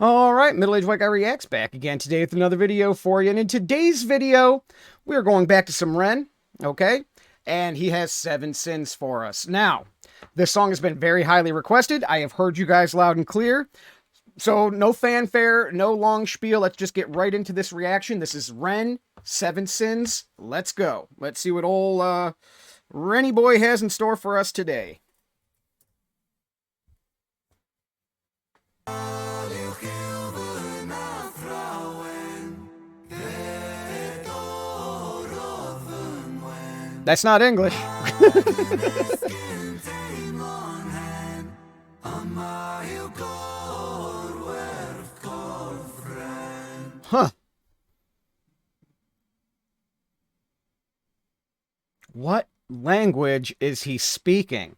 Alright, Middle-Aged White Guy Reacts back again today with another video for you. And in today's video, we're going back to some Ren, okay? And he has 7 sins for us. Now, this song has been very highly requested. I have heard you guys loud and clear. So, no fanfare, no long spiel. Let's just get right into this reaction. This is Ren, 7 sins. Let's go. Let's see what old Renny boy has in store for us today. That's not English. Huh. What language is he speaking?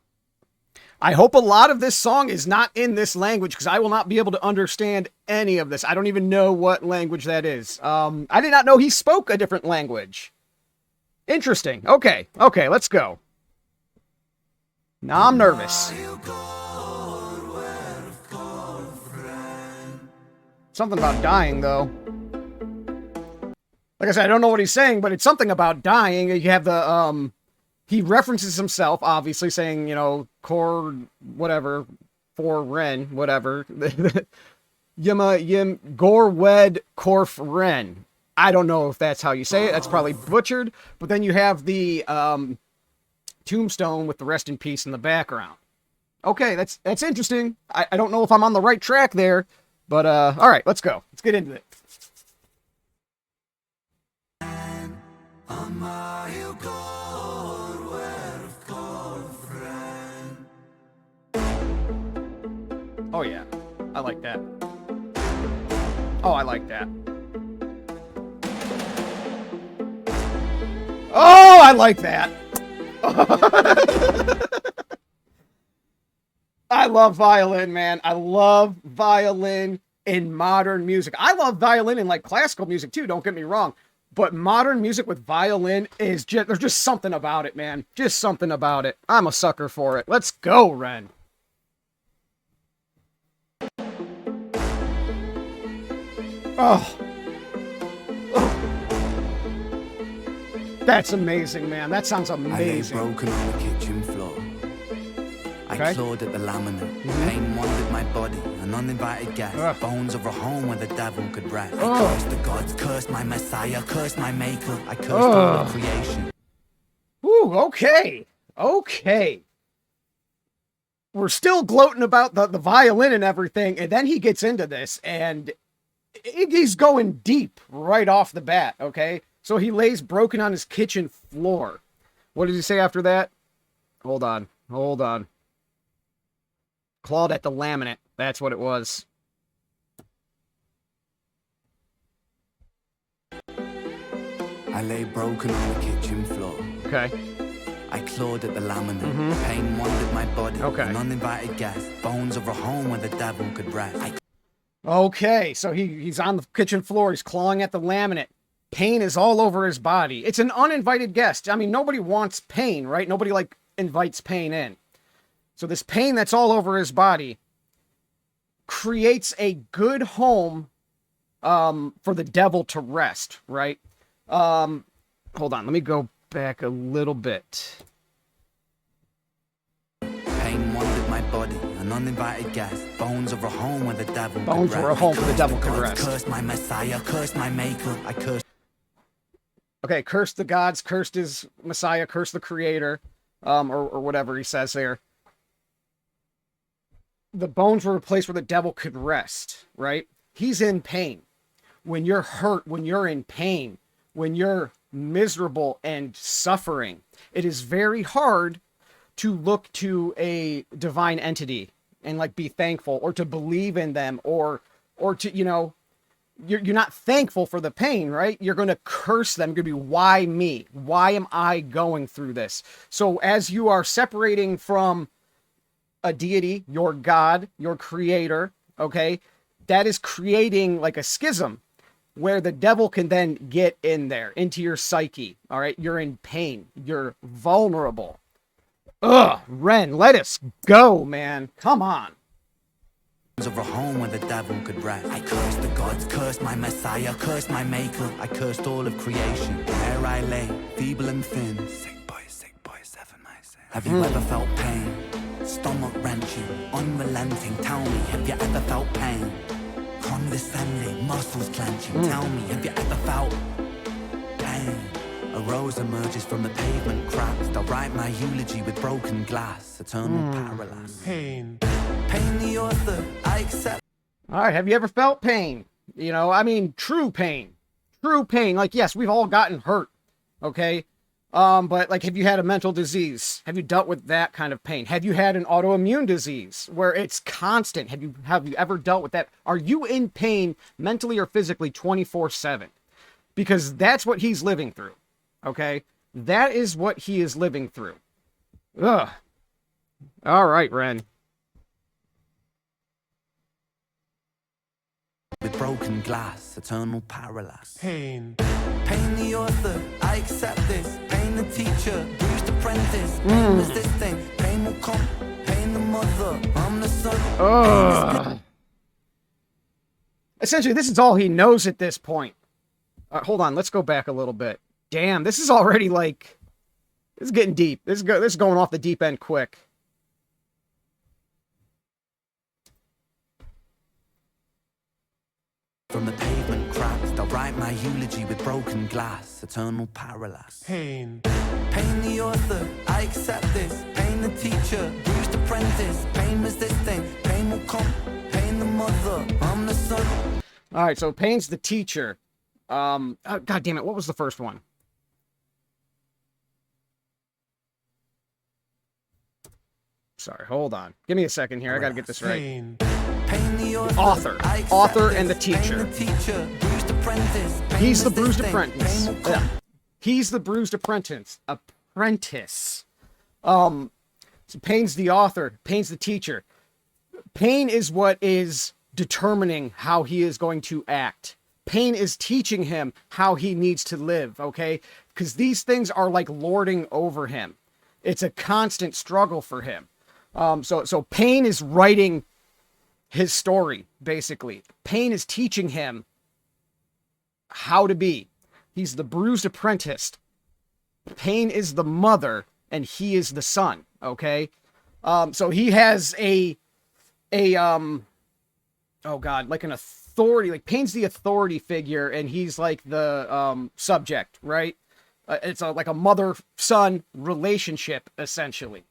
I hope a lot of this song is not in this language, because I will not be able to understand any of this. I don't even know what language that is. I did not know he spoke a different language. Interesting. Okay, let's go. Now I'm nervous. Something about dying, though. Like I said, I don't know what he's saying, but it's something about dying. You have the, he references himself, obviously, saying, you know, Kor, whatever, for Ren, whatever. Yima, Yim, Gor, Wed, Korf, Ren. I don't know if that's how you say it. That's probably butchered. But then you have the tombstone with the rest in peace in the background. Okay, that's interesting. I don't know if I'm on the right track there. But, all right, let's go. Let's get into it. Oh, yeah. I like that. Oh, I like that. Oh, I like that. I love violin, man. I love violin in modern music. I love violin in like classical music too, don't get me wrong. But modern music with violin is just, there's just something about it, man. Just something about it. I'm a sucker for it. Let's go, Ren. Oh. That's amazing, man. That sounds amazing. I lay broken on the kitchen floor. I clawed at the laminate. Pain wandered my body. An uninvited guest. Bones of a home where the devil could rest. I cursed the gods, cursed my messiah, cursed my maker. I cursed all of creation. Ooh, okay. We're still gloating about the violin and everything, and then he gets into this, and he's going deep right off the bat, okay? So he lays broken on his kitchen floor. What did he say after that? Hold on. Clawed at the laminate. That's what it was. I lay broken on the kitchen floor. Okay. I clawed at the laminate. Pain wandered my body. Okay. An uninvited guest. Bones of a home where the devil could rest. Okay, so he's on the kitchen floor. He's clawing at the laminate. Pain is all over his body. It's an uninvited guest. I mean, nobody wants pain, right? Nobody, like, invites pain in. So this pain that's all over his body creates a good home for the devil to rest, right? Hold on, let me go back a little bit. Pain wandered my body, an uninvited guest. Bones of a home where the devil could rest. Bones were a home where the devil could rest. Cursed my messiah, cursed my maker. I cursed. Okay, cursed the gods, cursed his messiah, cursed the creator, or whatever he says there. The bones were a place where the devil could rest, right? He's in pain. When you're hurt, when you're in pain, when you're miserable and suffering, it is very hard to look to a divine entity and like be thankful or to believe in them or to, you know, you're not thankful for the pain, right? You're going to curse them. You're going to be, why me? Why am I going through this? So as you are separating from a deity, your God, your creator, okay, that is creating like a schism where the devil can then get in there, into your psyche, all right? You're in pain. You're vulnerable. Ugh, Ren, let us go, man. Come on. of a home where the devil could rest. I cursed the gods, cursed my messiah, cursed my maker. I cursed all of creation. There I lay, feeble and thin. Sick boy, 7 I say. Have you ever felt pain? Stomach wrenching, unrelenting. Tell me, have you ever felt pain? Condescending, muscles clenching. Tell me, have you ever felt pain? A rose emerges from the pavement cracks. They'll write my eulogy with broken glass. Eternal parallax. Pain. Pain the author, I accept. All right, have you ever felt pain? You know, I mean, true pain. True pain. Like, yes, we've all gotten hurt, okay? But, like, have you had a mental disease? Have you dealt with that kind of pain? Have you had an autoimmune disease where it's constant? Have you ever dealt with that? Are you in pain mentally or physically 24/7? Because that's what he's living through, okay? That is what he is living through. Ugh. All right, Ren. With broken glass, eternal parallax. Pain. Pain the author, I accept this. Pain the teacher, bruised apprentice. Pain was this thing, pain will come. Pain the mother, I'm the son. Essentially, this is all he knows at this point. Hold on, let's go back a little bit. Damn, this is already like... This is getting deep. This is going off the deep end quick. From the pavement cracks, they'll write my eulogy with broken glass. Eternal parallax. Pain. Pain the author, I accept this. Pain the teacher, bruised apprentice. Pain was this thing, pain will come. Pain the mother, I'm the son. All right, so Pain's the teacher. God damn it, what was the first one? Sorry, hold on. Give me a second here. I gotta get this right. Pain. Pain the Author. Author and the teacher. Bruised apprentice. He's the bruised apprentice. Yeah. He's the bruised apprentice. So Pain's the author. Pain's the teacher. Pain is what is determining how he is going to act. Pain is teaching him how he needs to live, okay? Because these things are like lording over him. It's a constant struggle for him. So Pain is writing his story, basically. Pain is teaching him how to be. He's the bruised apprentice. Pain is the mother, and he is the son, okay? So he has oh God, like an authority, like Pain's the authority figure, and he's like the subject, right? It's like a mother-son relationship, essentially.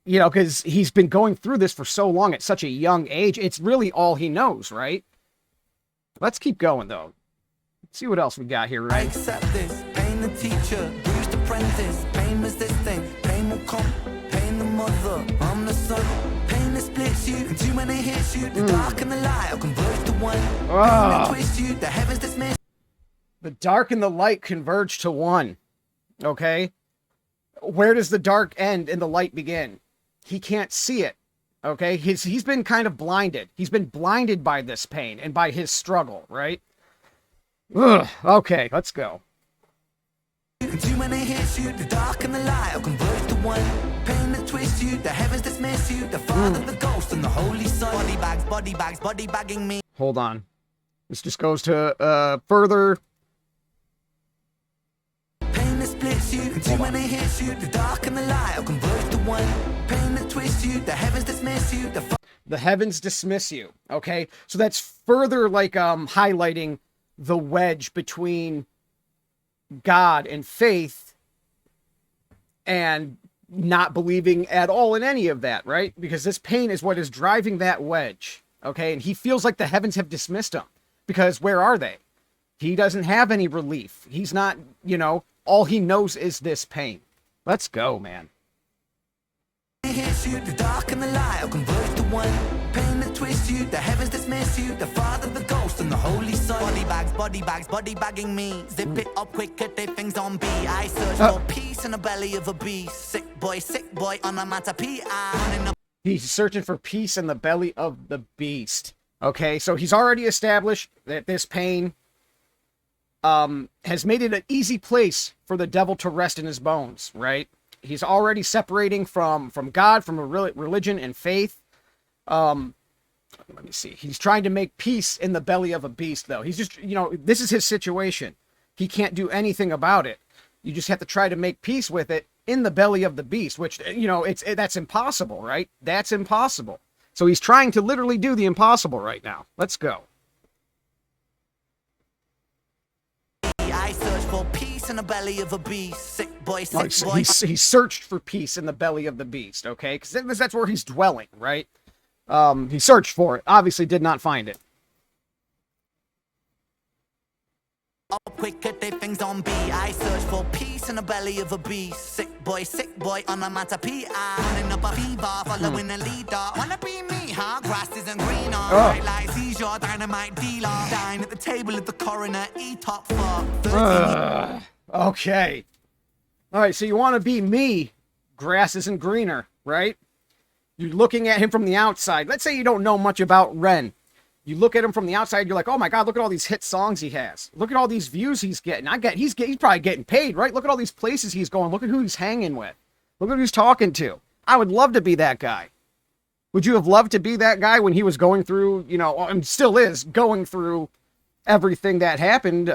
You know, because he's been going through this for so long at such a young age. It's really all he knows, right? Let's keep going, though. Let's see what else we got here, I right? accept this. Pain the teacher, bruised apprentice. Pain was this thing, pain will come. Pain the mother, I'm the son. Pain that splits you, and too many hits you. The dark and the light will converge to one. Pain that twists you, the heavens dismiss. The dark and the light converge to one, okay? Where does the dark end and the light begin? He can't see it, okay? He's been kind of blinded. He's been blinded by this pain and by his struggle, right? Ugh, okay, let's go. Too many hits you, the dark and the light will converge to one. Pain that twists you, the heavens dismiss you. The Father, the Ghost, and the Holy Son. Body bagging me. Hold on. This just goes to further... Pain that splits you, too many hits you. The dark and the light will converge to one. Pain that twists you, the heavens dismiss you. The heavens dismiss you, okay? So that's further, like, highlighting the wedge between God and faith and not believing at all in any of that, right? Because this pain is what is driving that wedge, okay? And he feels like the heavens have dismissed him because where are they? He doesn't have any relief. He's not, you know, all he knows is this pain. Let's go, man. Hits you, the dark and the light will converge to one. Pain that twists you, the heavens dismiss you. The Father, the Ghost, and the Holy Son. Body bagging me. Zip it up quick, cut their things on B. I search for peace in the belly of a beast. Sick boy, on a matter P.I. He's searching for peace in the belly of the beast. Okay, so he's already established that this pain has made it an easy place for the devil to rest in his bones, right? He's already separating from God, from a religion and faith. let me see. He's trying to make peace in the belly of a beast, though. He's just, this is his situation. He can't do anything about it. You just have to try to make peace with it in the belly of the beast, which, that's impossible, right? That's impossible. So he's trying to literally do the impossible right now. Let's go. I search for peace in the belly of a beast. Sick boy, sick boy. He searched for peace in the belly of the beast, okay? Because that's where he's dwelling, right? He searched for it. Obviously did not find it. Quick at they things on B. I search for peace in the belly of a beast. Sick boy on a matapia. Running up a fever, following a leader. Wanna be me, huh? Grass isn't greener. Right like seizure, dynamite dealer. Dine at the table of the coroner. E-top for okay. All right, so you want to be me. Grass isn't greener, right? You're looking at him from the outside. Let's say you don't know much about Ren. You look at him from the outside, you're like, oh my God, look at all these hit songs he has. Look at all these views he's getting. He's probably getting paid, right? Look at all these places he's going. Look at who he's hanging with. Look at who he's talking to. I would love to be that guy. Would you have loved to be that guy when he was going through, and still is going through everything that happened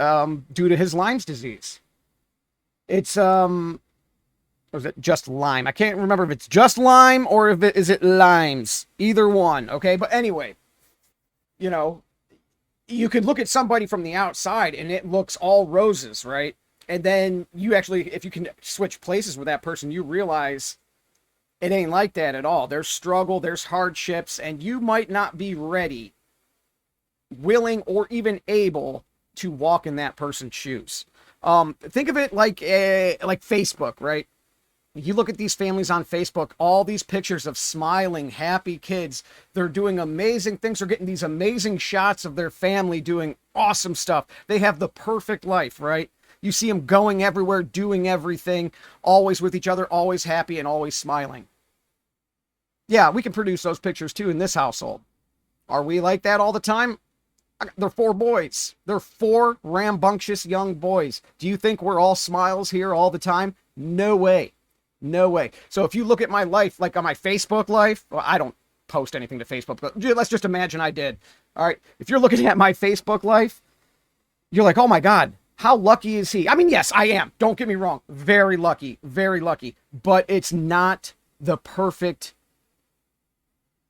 due to his Lyme's disease? It's, was it just Lyme? I can't remember if it's just Lyme or if is it Lyme's. Either one, okay? But anyway. You could look at somebody from the outside and it looks all roses, right? And then you actually, if you can switch places with that person, you realize it ain't like that at all. There's struggle, there's hardships, and you might not be ready, willing, or even able to walk in that person's shoes. Think of it like Facebook, right? You look at these families on Facebook, all these pictures of smiling, happy kids. They're doing amazing things. They're getting these amazing shots of their family doing awesome stuff. They have the perfect life, right? You see them going everywhere, doing everything, always with each other, always happy and always smiling. Yeah, we can produce those pictures too in this household. Are we like that all the time? They're 4 boys. They're 4 rambunctious young boys. Do you think we're all smiles here all the time? No way. No way. So if you look at my life, like on my Facebook life, well, I don't post anything to Facebook, but let's just imagine I did. All right. If you're looking at my Facebook life, you're like, oh my God, how lucky is he? I mean, yes, I am. Don't get me wrong. Very lucky, but it's not the perfect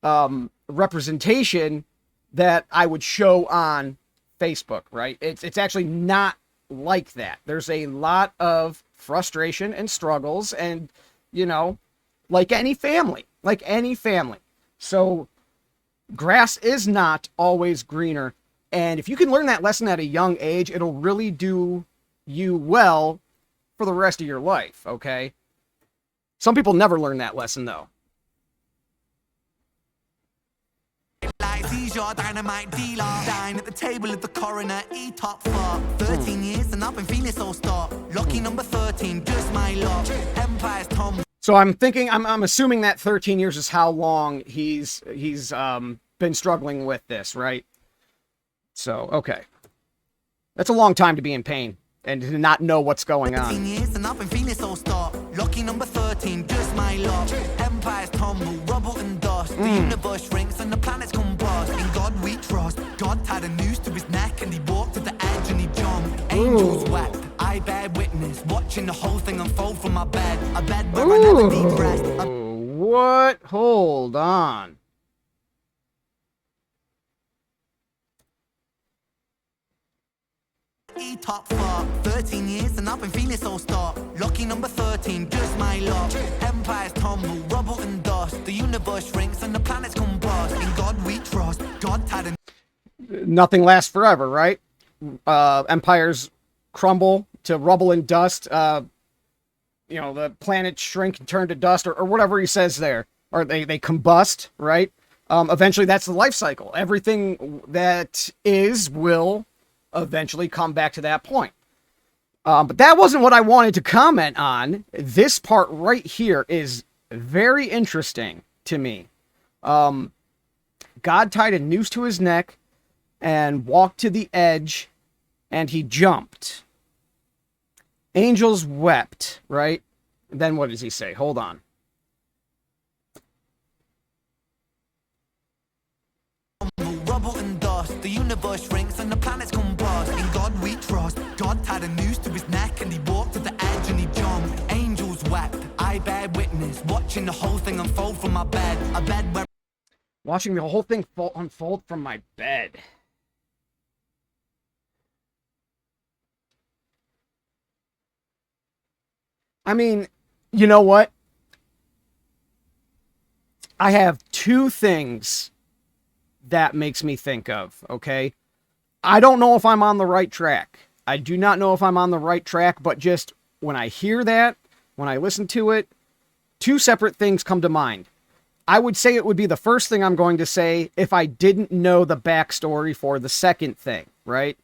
representation that I would show on Facebook, right? It's actually not like that. There's a lot of frustration and struggles and, like any family. So grass is not always greener. And if you can learn that lesson at a young age, it'll really do you well for the rest of your life, okay? Some people never learn that lesson, though. Your dynamite dealer. Dine at the table of the coroner. E-top for 13 years and I've been feeling so stark. Lucky number 13, just my luck. Empire's Tom. So I'm assuming that 13 years is how long he's been struggling with this, right? So, okay. That's a long time to be in pain and to not know what's going on. 13 years and I've been feeling so stark. Lucky number 13, just my luck. Empire's tumble, rubble and dust. The universe shrinks and the planets combust. In God we trust. God tied a noose to his neck and he walked to the edge and he jumped. Angels wept. I bear witness, watching the whole thing unfold from my bed. A bed where I never need rest. What? Hold on. E-top for 13 years and I've been feeling so stark. Lucky number 13, just my luck. Empires tumble, rubble and dust. The universe shrinks and the planets combust. In God we trust. God tied a... Nothing lasts forever, right? Empires crumble to rubble and dust. The planets shrink and turn to dust, or whatever he says there. Or they combust, right? Eventually that's the life cycle. Everything that is will eventually come back to that point. But that wasn't what I wanted to comment on. This part right here is very interesting to me. God tied a noose to his neck and walked to the edge and he jumped. Angels wept, right? And then what does he say? Hold on. lost. The universe shrinks and the planets combust. In God we trust. God tied a noose to his neck and he walked to the edge and he jumped. Angels wept, I bear witness, watching the whole thing unfold from my bed. A bed where... Watching the whole thing unfold from my bed. I mean, you know what? I have two things that makes me think of, okay? I don't know if I'm on the right track. I do not know if I'm on the right track, but just when I hear that, when I listen to it, two separate things come to mind. I would say it would be the first thing I'm going to say if I didn't know the backstory for the second thing, right?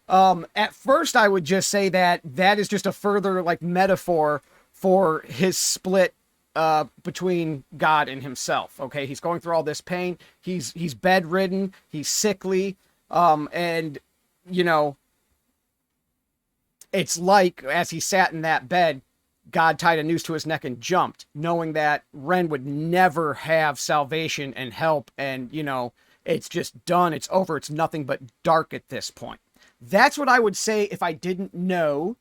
At first, I would just say that is just a further, like, metaphor for his split between God and himself. Okay, he's going through all this pain. He's bedridden. He's sickly, and you know, it's like as he sat in that bed, God tied a noose to his neck and jumped, knowing that Ren would never have salvation and help, and you know, it's just done. It's over. It's nothing but dark at this point. That's what I would say if I didn't know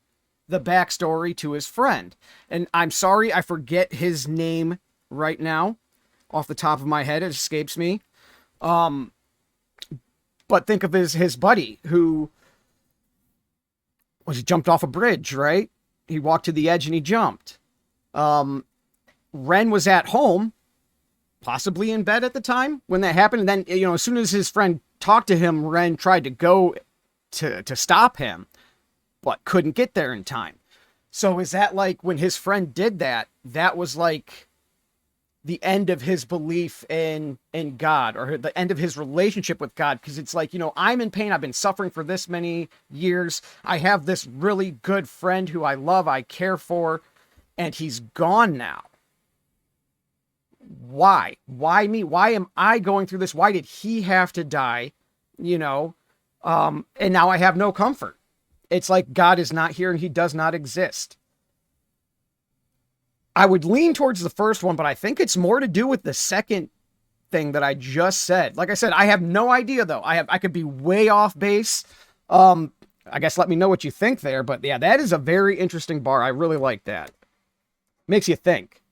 the backstory to his friend. And I'm sorry, I forget his name right now. Off the top of my head, it escapes me. But think of his buddy who he jumped off a bridge, right? He walked to the edge and he jumped. Ren was at home, possibly in bed at the time when that happened. And then, you know, as soon as his friend talked to him, Ren tried to go to stop him, but couldn't get there in time. So is that like when his friend did that, that was like the end of his belief in God, or the end of his relationship with God? Because it's like, you know, I'm in pain. I've been suffering for this many years. I have this really good friend who I love, I care for, and he's gone now. Why? Why me? Why am I going through this? Why did he have to die? You know, and now I have no comfort. It's like God is not here and he does not exist. I would lean towards the first one, but I think it's more to do with the second thing that I just said. Like I said, I have no idea though. I could be way off base. I guess let me know what you think there, but yeah, that is a very interesting bar. I really like that. Makes you think.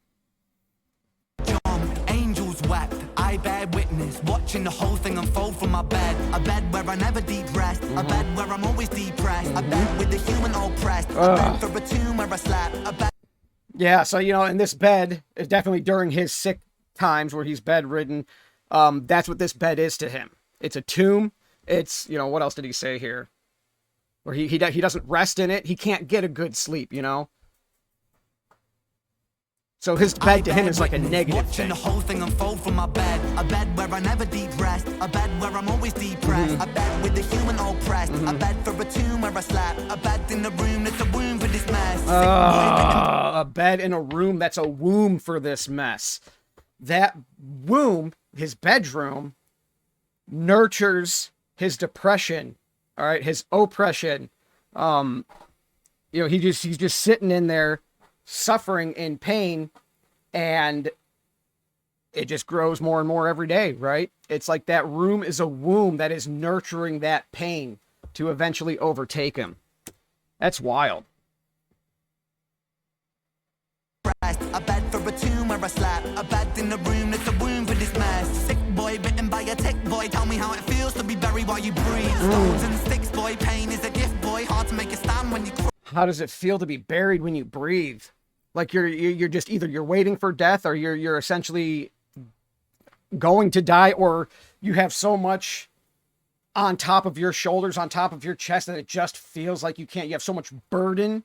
Angels wept, I bear witness, watching the whole thing unfold from my bed. A bed where I never deep rest, a bed where I'm always depressed, a bed with the human oppressed, a bed for a tomb where I slept, a bed. Yeah, so, you know, in this bed, is definitely during his sick times where he's bedridden, that's what this bed is to him. It's a tomb. It's, you know, what else did he say here? Where he doesn't rest in it. He can't get a good sleep, you know? So his bed to him is like a negative thing. The whole thing unfold from my bed. A bed where I never deep rest. A bed where I'm always depressed. A bed with the human oppressed. A bed for a tomb where I slept. A bed in the room that's a womb for this mess. A bed in a room that's a womb for this mess. That womb, his bedroom, nurtures his depression. All right, his oppression. You know, he's just sitting in there, suffering in pain, and it just grows more and more every day, right? It's like that room is a womb that is nurturing that pain to eventually overtake him. That's wild. A bed for a tomb where I slept. A bed in the room that's a womb for this mess. Sick boy bitten by a tick boy. Tell me how it feels to be buried while you breathe. Stones and sticks boy. Pain is a gift boy. Hard to make a stand when you cry. How does it feel to be buried when you breathe? Like you're just either you're waiting for death, or you're essentially going to die, or you have so much on top of your shoulders, on top of your chest, that it just feels like you can't. You have so much burden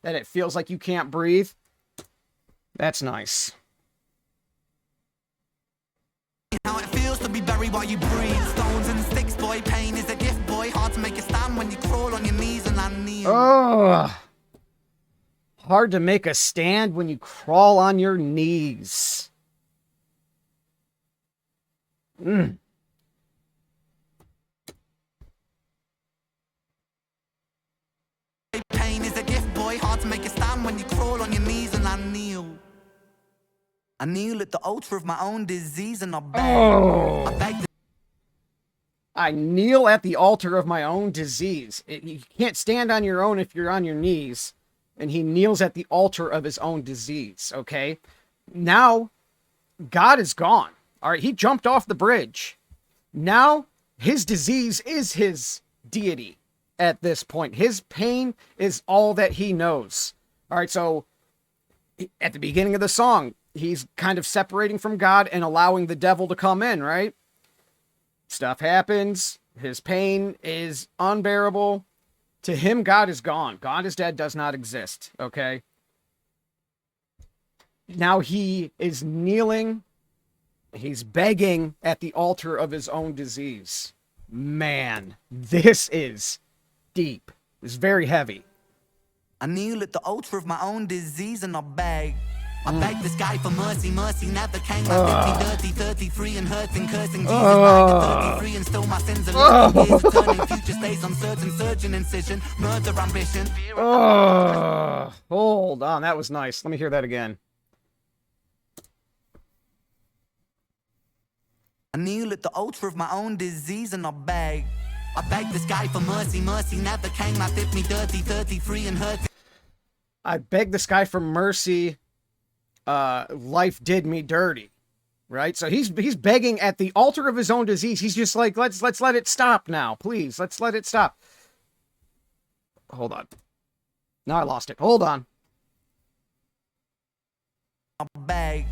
that it feels like you can't breathe. That's nice. How it feels to be buried while you breathe. Stones and sticks, boy. Pain is a gift, boy. Hard to make a stand when you crawl on your knees and I kneel. Oh, hard to make a stand when you crawl on your knees. Pain is a gift, boy. Hard to make a stand when you crawl on your knees and I kneel. I kneel at the altar of my own disease and I beg. Oh. I kneel at the altar of my own disease. You can't stand on your own if you're on your knees. And he kneels at the altar of his own disease, okay? Now, God is gone. All right, he jumped off the bridge. Now, his disease is his deity at this point. His pain is all that he knows. All right, so at the beginning of the song, he's kind of separating from God and allowing the devil to come in, right? Stuff happens. His pain is unbearable. To him, God is gone. God is dead, does not exist, okay? Now he is kneeling. He's begging at the altar of his own disease. Man, this is deep. It's very heavy. I kneel at the altar of my own disease and I beg. I beg the sky for mercy, mercy never came. I 50, dirty, 33 and hurting, cursing Jesus died at 33 and still my sins are lurking. Years turning, future stays uncertain, surgeon incision, murder ambition. Hold on, that was nice. Let me hear that again. I kneel at the altar of my own disease and I beg. I beg the sky for mercy, mercy never came. I did me dirty, 33 and hurting. I beg the sky for mercy. Life did me dirty, right? So he's begging at the altar of his own disease. He's just like, let's let it stop now, please. Let's let it stop. Hold on. Now I lost it. Hold on. I beg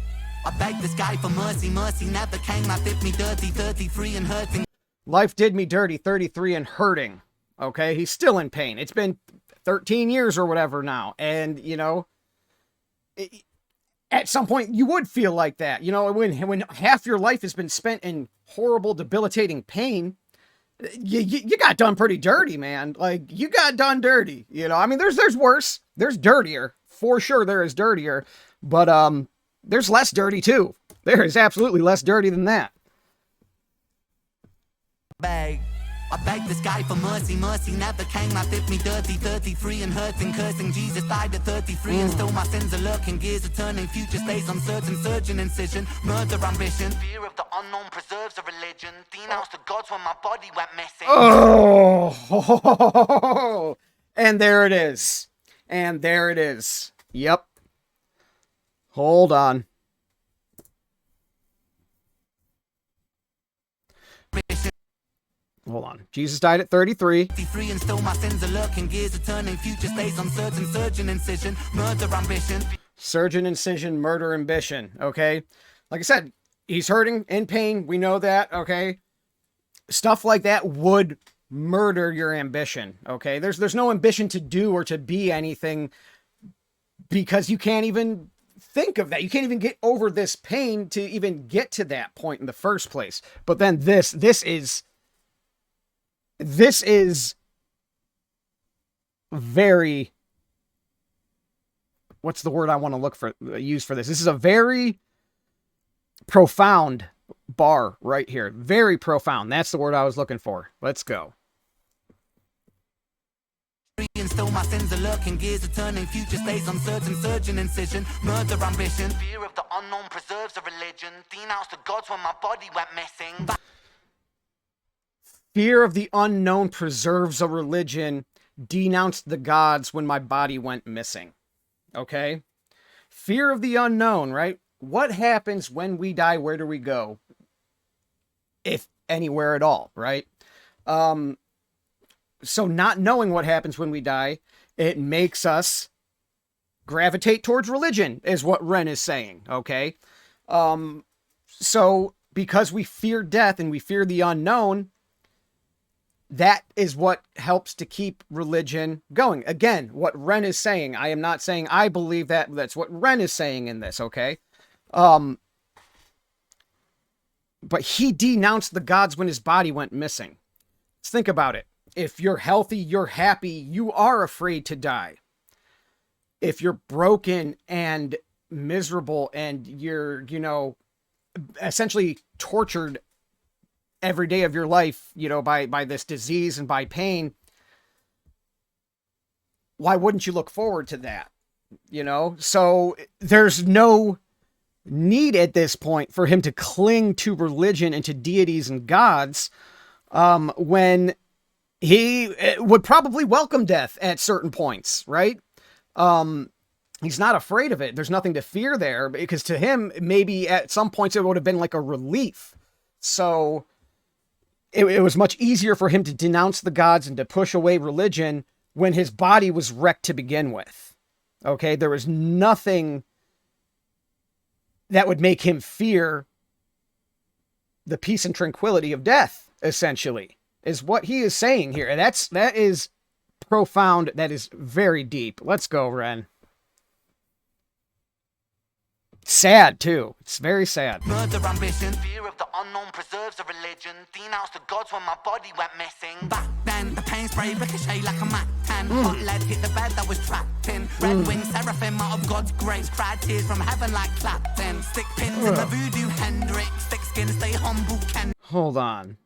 the sky for mercy, mercy never came. I did me dirty, 33 and hurting. Life did me dirty, 33 and hurting. Okay, he's still in pain. It's been 13 years or whatever now, and you know. At some point, you would feel like that. You know, when half your life has been spent in horrible, debilitating pain, you got done pretty dirty, man. Like, you got done dirty. You know, I mean, there's worse. There's dirtier. For sure there is dirtier. But there's less dirty, too. There is absolutely less dirty than that. I beg the sky for mercy, mercy never came. I did me dirty, 33 and hurting, cursing. Jesus died at 33 and still my sins are lurking. Gears are turning, future stays uncertain, surgeon incision, murder ambition. Fear of the unknown preserves a religion. Denounced the gods when my body went missing. Oh, and there it is. And there it is. Yep. Hold on. Hold on. Jesus died at 33. And still my sins are lurking. Gears are turning, future stays uncertain, surgeon incision, murder ambition. Surgeon incision, murder ambition. Okay. Like I said, he's hurting, in pain. We know that. Okay. Stuff like that would murder your ambition. Okay. There's no ambition to do or to be anything because you can't even think of that. You can't even get over this pain to even get to that point in the first place. But then this is very, what's the word I want to use for this? This is a very profound bar right here. Very profound. That's the word I was looking for. Let's go. And still my sins are lurking, gears are turning, future stays uncertain, surgeon incision, murder ambition. Fear of the unknown preserves a religion. Denounced the gods when my body went missing. Fear of the unknown preserves a religion. Denounced the gods when my body went missing. Okay? Fear of the unknown, right? What happens when we die? Where do we go? If anywhere at all, right? So not knowing what happens when we die, it makes us gravitate towards religion, is what Ren is saying, okay? So because we fear death and we fear the unknown, that is what helps to keep religion going. Again, what Ren is saying, I am not saying I believe that. That's what Ren is saying in this, okay? But he denounced the gods when his body went missing. Let's think about it. If you're healthy, you're happy, you are afraid to die. If you're broken and miserable and you're, you know, essentially tortured every day of your life, you know, by this disease and by pain, why wouldn't you look forward to that? You know, so there's no need at this point for him to cling to religion and to deities and gods when he would probably welcome death at certain points, right? He's not afraid of it. There's nothing to fear there, because to him, maybe at some points it would have been like a relief. So it was much easier for him to denounce the gods and to push away religion when his body was wrecked to begin with. Okay, there was nothing that would make him fear the peace and tranquility of death, essentially, is what he is saying here. And that is profound. That is very deep. Let's go, Ren. Sad, too. It's very sad. Murder, ambition, fear of the unknown preserves a religion. Denounce the gods when my body went missing. Back then, the pain spray ricochet like a Mac 10. Hot lead hit the bed that was trapped in. Red wing seraphim out of God's grace. Cried tears from heaven like Clapton. Stick pins in the voodoo Hendrix. Thick skin, stay humble, Ken. Hold on.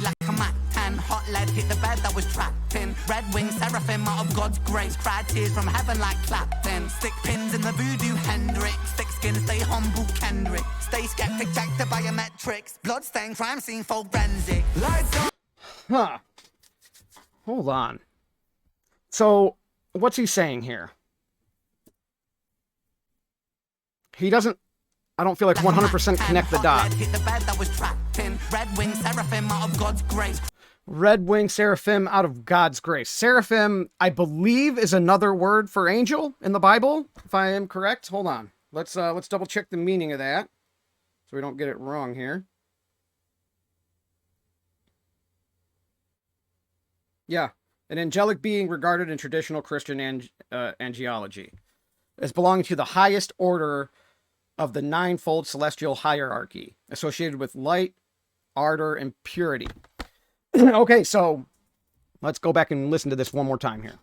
Like a Mac 10, hot lead hit the bed that was trapped in. Red wing seraphim out of God's grace. Cried tears from heaven like Clapton. Stick pins in the voodoo Hendrix. Thick skin, stay humble, Kendrick. Stay skeptic, check the biometrics. Bloodstained crime scene forensic. Lights on. Huh. Hold on. So, what's he saying here? He doesn't, I don't feel like 100% connect the dots. Red wing seraphim out of God's grace. Red wing seraphim out of God's grace. Seraphim, I believe, is another word for angel in the Bible, if I am correct. Hold on. Let's double check the meaning of that, so we don't get it wrong here. Yeah, an angelic being regarded in traditional Christian angelology as belonging to the highest order of the ninefold celestial hierarchy, associated with light, ardor, and purity. Okay, so let's go back and listen to this one more time here.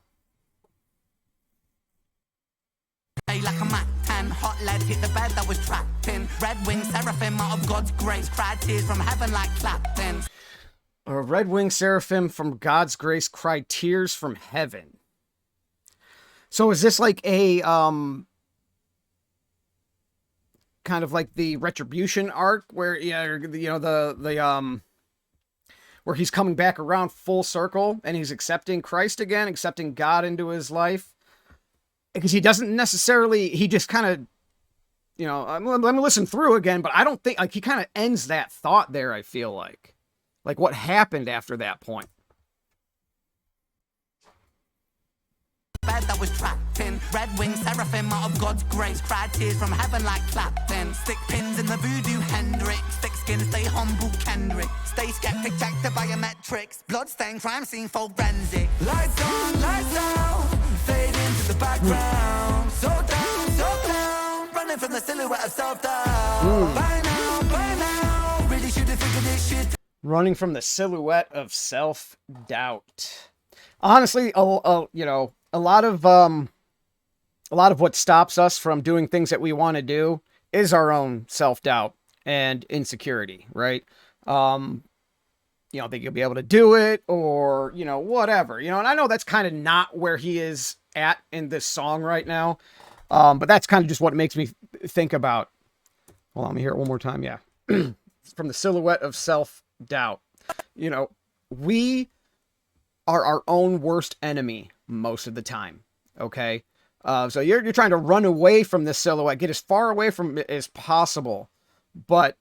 Like a Mac 10, hot lead hit the bed that was trapped in. Red wing seraphim out of God's grace. Cried tears from heaven like Clapton. A red wing seraphim from God's grace cried tears from heaven. So is this like a kind of like the retribution arc where where he's coming back around full circle and he's accepting Christ again, accepting God into his life? Because he doesn't necessarily, he just kind of, let me listen through again, but I don't think, like, he kind of ends that thought there, I feel like. Like, what happened after that point? Bed that was trapped in. Red wing seraphim out of God's grace. Cried tears from heaven like Clapton. Stick pins in the voodoo Hendrix. Thick skin, stay humble, Kendrick. Stay skeptic, check the biometrics. Bloodstained crime scene forensic. Lights on, lights out. Fade into the background. So down. Running from the silhouette of self-doubt. By now. Really should have figured this shit. Running from the silhouette of self-doubt. Honestly, a lot of what stops us from doing things that we want to do is our own self-doubt and insecurity, right? Think you'll be able to do it, or, whatever, and I know that's kind of not where he is at in this song right now. But that's kind of just what it makes me think about. Hold on, let me hear it one more time. Yeah. From the silhouette of self-doubt. We are our own worst enemy most of the time. Okay. So you're trying to run away from this silhouette, get as far away from it as possible. But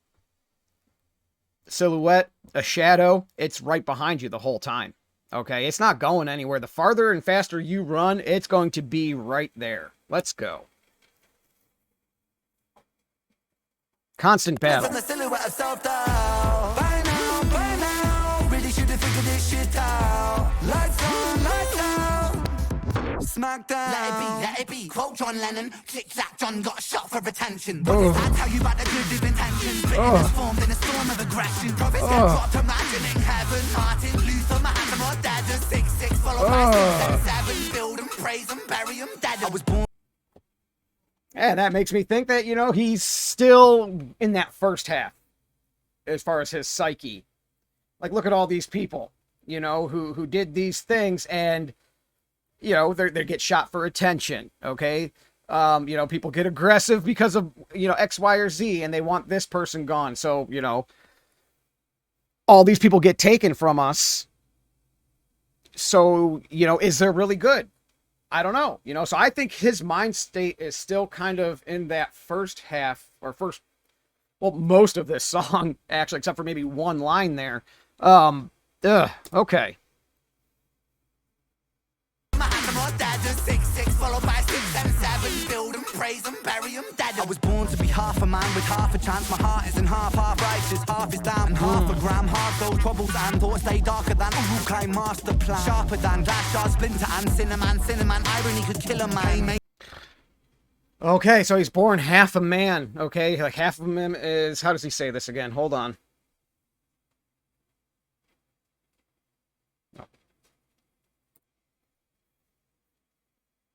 silhouette, a shadow, it's right behind you the whole time. Okay. It's not going anywhere. The farther and faster you run, it's going to be right there. Let's go. Constant battle. From the silhouette of self-doubt. By now, really should have figured this shit out. Lights out. Smackdown. Let it be. Quote John Lennon. Click that John got shot for attention. What does that tell you about the good of intentions? Britain is formed in a storm of aggression. Prophets get dropped, imagining heaven. Martin Luther, Mahatma, Dad, 6-6, follow by 6-7. Build them, praise them, bury them, dead. I was born. And that makes me think that, he's still in that first half as far as his psyche. Like, look at all these people, who did these things, and, they get shot for attention, okay? You know, people get aggressive because of, you know, X, Y, or Z, and they want this person gone. So, you know, all these people get taken from us. So, you know, is there really good? I don't know. You know, so I think his mind state is still kind of in that first half, or first, well, most of this song, actually, except for maybe one line there. Okay. I was born to be half a man with half a chance. My heart isn't half righteous, half is damn, and half a gram. Hard though troubles and thoughts stay darker than Uruk-hai master plan. Sharper than glass shards, splinter and cinnamon. Irony could kill a man. Okay, so he's born half a man. Okay, like half of him is, how does he say this again? Hold on.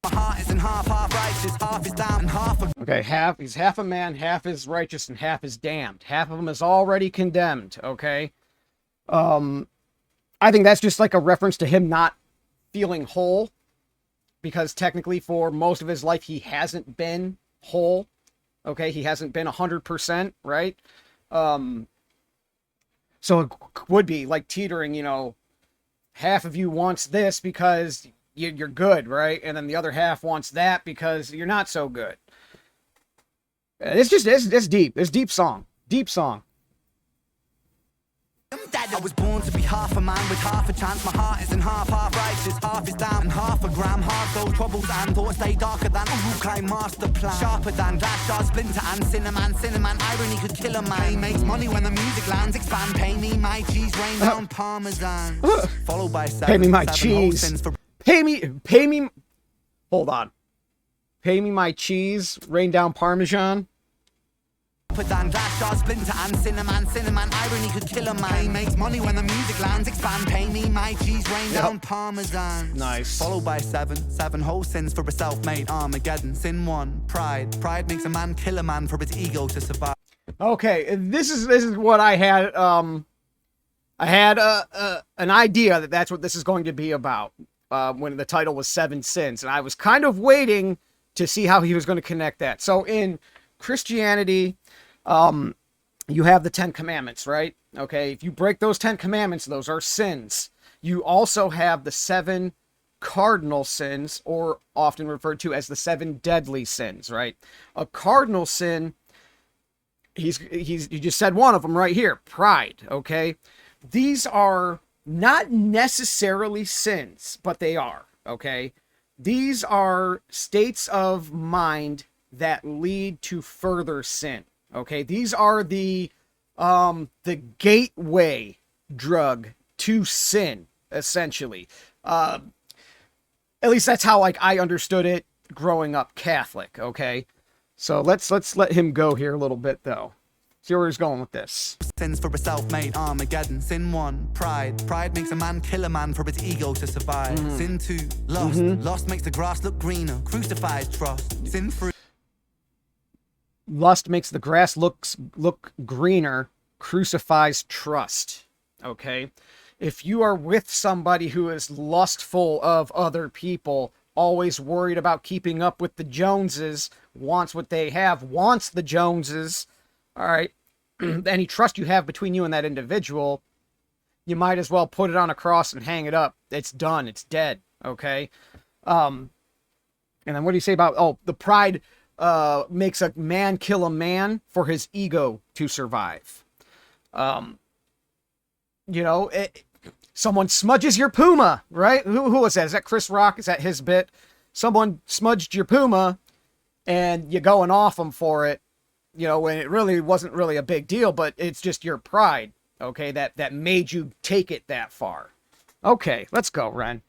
My heart isn't half righteous, half is damned, and half a... Okay, he's half a man, half is righteous, and half is damned. Half of him is already condemned, okay? I think that's just like a reference to him not feeling whole, because technically for most of his life he hasn't been whole, okay? He hasn't been 100%, right? So it would be like teetering, you know, half of you wants this because you're good, right? And then the other half wants that because you're not so good. It's deep. It's deep song. Deep song. I was born to be half a man with half a chance. My heart isn't half righteous, half is damn, and half a gram. Hard though troubles and thoughts stay darker than Uruk-hai master plan. Sharper than glass shards, splinter and cinnamon. Irony could kill a man. Makes money when the music lands. Expand, pay me my cheese, rain down parmesan. Followed by seven. Pay me my cheese. Pay me. Hold on. Pay me my cheese, rain down parmesan. Than glass shards, splinter and cinnamon. Irony could kill a man. Makes money when the music lands. Expand, pay me my cheese, rain down parmesan. Nice. Followed by seven whole sins for a self-made Armageddon. Sin one, pride makes a man kill a man for his ego to survive. Okay, this is what I had. I had an idea that that's what this is going to be about. When the title was Seven Sins, and I was kind of waiting to see how he was going to connect that. So in Christianity, you have the 10 Commandments, right? Okay, if you break those 10 Commandments, those are sins. You also have the 7 cardinal sins, or often referred to as the 7 deadly sins, right? A cardinal sin, you just said one of them right here, pride, okay? These are not necessarily sins, but they are, okay? These are states of mind that lead to further sin, okay? These are the gateway drug to sin, essentially. At least that's how, like, I understood it growing up Catholic, okay? So let's let him go here a little bit, though. See where he's going with this. Sins for a self-made Armageddon. Sin one, pride makes a man kill a man for his ego to survive. Sin two, lust makes the grass look greener, crucifies trust. Sin three, lust makes the grass look greener, crucifies trust. Okay, if you are with somebody who is lustful of other people, always worried about keeping up with the Joneses, wants what they have, wants the Joneses, all right, any trust you have between you and that individual, you might as well put it on a cross and hang it up. It's done. It's dead. Okay. And then what do you say about, the pride makes a man kill a man for his ego to survive. You know, someone smudges your Puma, right? Who was that? Is that Chris Rock? Is that his bit? Someone smudged your Puma and you're going off them for it. You know, when it really wasn't really a big deal, but it's just your pride, okay, that made you take it that far. Okay, let's go, Ren.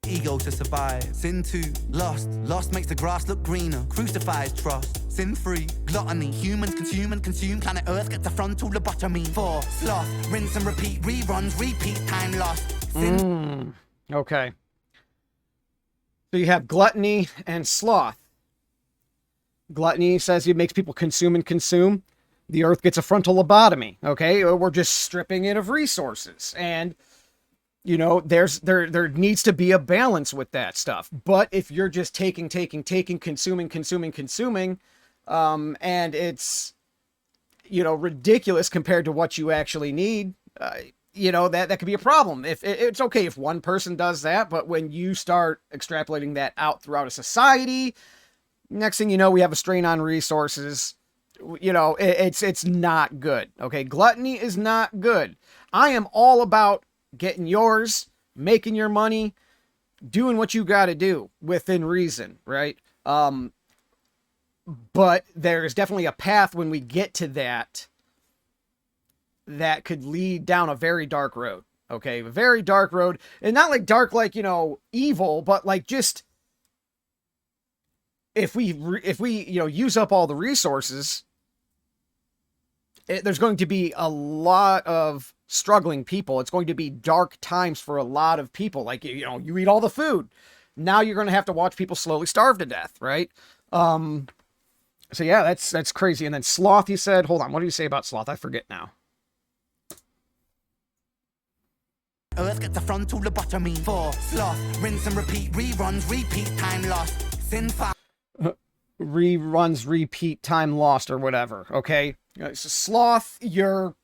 ego to survive. Sin 2, lust makes the grass look greener, crucifies trust. Sin 3, gluttony, humans consume and consume, planet Earth gets a frontal lobotomy. 4, sloth, rinse and repeat, reruns, repeat, time lost. Sin Okay. So you have gluttony and sloth. Gluttony says it makes people consume and consume. The Earth gets a frontal lobotomy, okay? We're just stripping it of resources. And You know, there needs to be a balance with that stuff. But if you're just taking, consuming, and it's, you know, ridiculous compared to what you actually need, you know, that could be a problem. If it's okay if one person does that, but when you start extrapolating that out throughout a society, next thing you know, we have a strain on resources. You know, it's not good. Okay, gluttony is not good. I am all about getting yours, making your money, doing what you got to do within reason, right? But there's definitely a path when we get to that could lead down a very dark road. Okay, a very dark road, and not like dark like, you know, evil, but like just if we you know, use up all the resources, there's going to be a lot of struggling people. It's going to be dark times for a lot of people. Like, you know, you eat all the food. Now you're going to have to watch people slowly starve to death, right? So yeah, that's crazy. And then sloth, you said, hold on, what do you say about sloth? I forget now. Earth gets the front to the bottom, me. 4, sloth, rinse and repeat, reruns, repeat, time lost. Sin 5. Reruns, repeat, time lost, or whatever, okay? So sloth, you're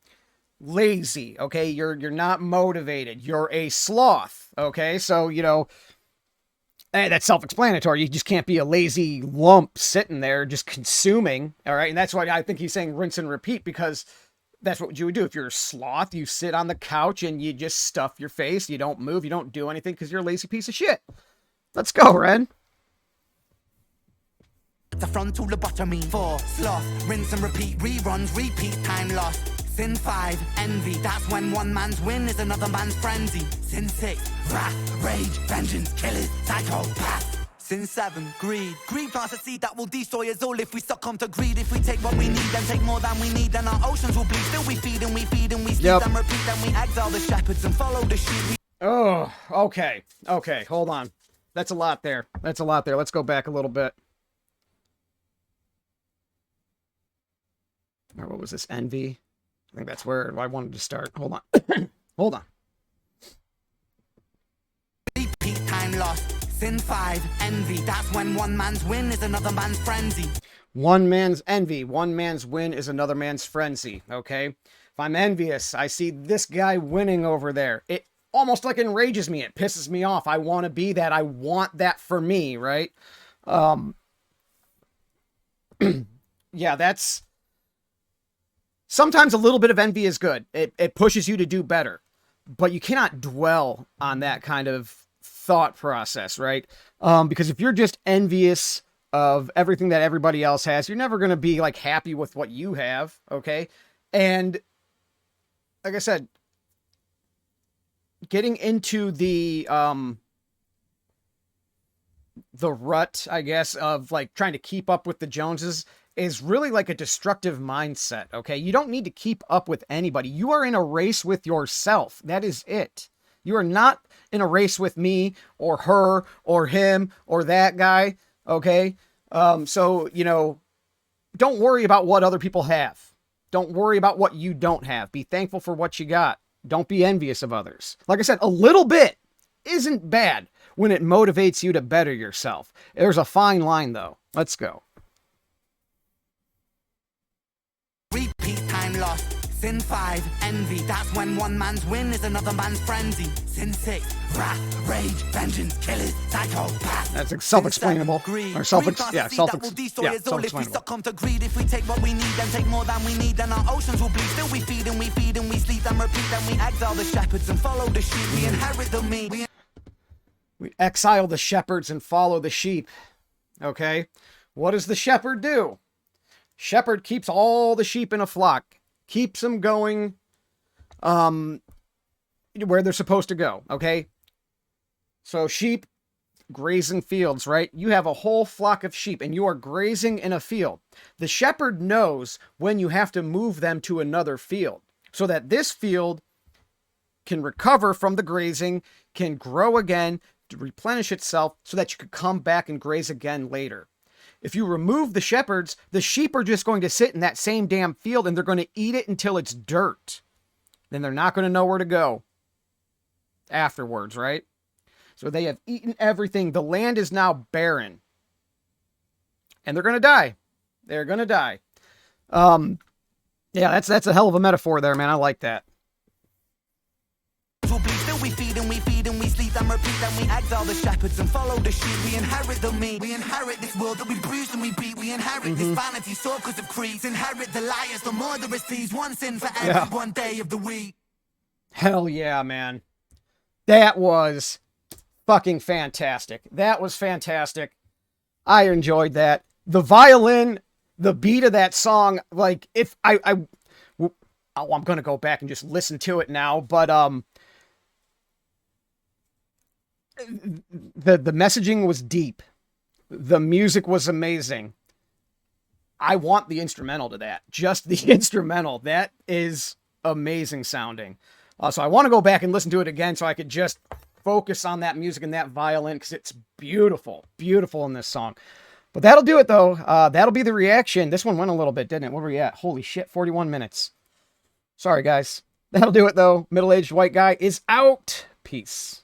lazy, okay? You're not motivated. You're a sloth, okay? So, you know, that's self-explanatory. You just can't be a lazy lump sitting there just consuming, all right? And that's why I think he's saying rinse and repeat, because that's what you would do. If you're a sloth, you sit on the couch and you just stuff your face. You don't move. You don't do anything because you're a lazy piece of shit. Let's go, Ren. The front to the bottom, me. 4, sloth, rinse and repeat, reruns, repeat, time lost. Sin 5, envy, that's when one man's win is another man's frenzy. Sin 6, wrath, rage, vengeance, killers, psychopath. Sin 7, greed. Greed plants a seed that will destroy us all if we succumb to greed. If we take what we need and take more than we need, then our oceans will bleed. Still we feed and we feed and we sleep and repeat, then we exile the shepherds and follow the sheep. Oh, okay. Okay, hold on. That's a lot there. That's a lot there. Let's go back a little bit. Or what was this? Envy? I think that's where I wanted to start. Hold on. Hold on. Repeat, time lost. Sin 5, envy. That's when one man's win is another man's frenzy. One man's envy. One man's win is another man's frenzy. Okay? If I'm envious, I see this guy winning over there. It almost like enrages me. It pisses me off. I want to be that. I want that for me, right? Yeah, that's... Sometimes a little bit of envy is good. It pushes you to do better. But you cannot dwell on that kind of thought process, right? Because if you're just envious of everything that everybody else has, you're never going to be like happy with what you have, okay? And like I said, getting into the rut, I guess, of like trying to keep up with the Joneses is really like a destructive mindset, okay? You don't need to keep up with anybody. You are in a race with yourself. That is it. You are not in a race with me or her or him or that guy, okay? So, you know, don't worry about what other people have. Don't worry about what you don't have. Be thankful for what you got. Don't be envious of others. Like I said, a little bit isn't bad when it motivates you to better yourself. There's a fine line, though. Let's go. Repeat, time lost. Sin 5, envy. That's when one man's win is another man's frenzy. Sin 6, wrath, rage, vengeance, killers, psychopath. That's self-explainable. Or self-explainable. If we succumb to greed, if we take what we need and take more than we need, then our oceans will bleed. Still we feed and we feed and we sleep and repeat. Then we exile the shepherds and follow the sheep. We inherit the meat. We exile the shepherds and follow the sheep. Okay? What does the shepherd do? Shepherd keeps all the sheep in a flock. Keeps them going where they're supposed to go, okay? So sheep graze in fields, right? You have a whole flock of sheep and you are grazing in a field. The shepherd knows when you have to move them to another field so that this field can recover from the grazing, can grow again, to replenish itself so that you could come back and graze again later. If you remove the shepherds, the sheep are just going to sit in that same damn field and they're going to eat it until it's dirt. Then they're not going to know where to go. afterwards, right? So they have eaten everything. The land is now barren. And they're going to die. They're going to die. Yeah, that's a hell of a metaphor there, man. I like that. We feed and we sleep and repeat and we exile the shepherds and follow the sheep. We inherit the meat. We inherit this world that we bruise and we beat. We inherit this vanity, so because of creeds. Inherit the liars, the murderous thieves. One sin for every one day of the week. Hell yeah, man. That was fucking fantastic. That was fantastic. I enjoyed that. The violin, the beat of that song, like, if I'm going to go back and just listen to it now, but the messaging was deep. The music was amazing. I want the instrumental to that. Just the instrumental. That is amazing sounding. So I want to go back and listen to it again so I could just focus on that music and that violin, because it's beautiful. Beautiful in this song. But that'll do it, though. That'll be the reaction. This one went a little bit, didn't it? Where were we at? Holy shit, 41 minutes. Sorry, guys. That'll do it, though. Middle-Aged White Guy is out. Peace.